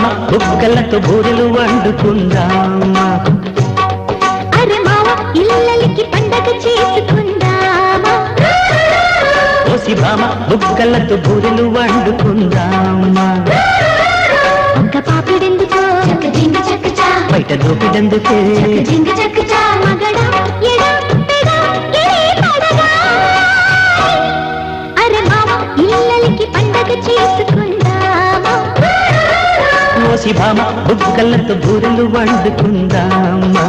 భామ బుగ్గలతో బూరెలు వండుకుందామా అరే మావ ఇల్లలికి పండగ చేసుకుందామా ఓసి భామ బుగ్గలతో బూరెలు వండుకుందామా ఒక్క పాపిడెందుకో బయట దూపిడెందుకే మగడా ఎడా పెడా పడగా అరే మావ ఇల్లలికి పండగ చేసుకుందామా ఓసి భామ బుగ్గలతో బూరెలు వండుకుందామా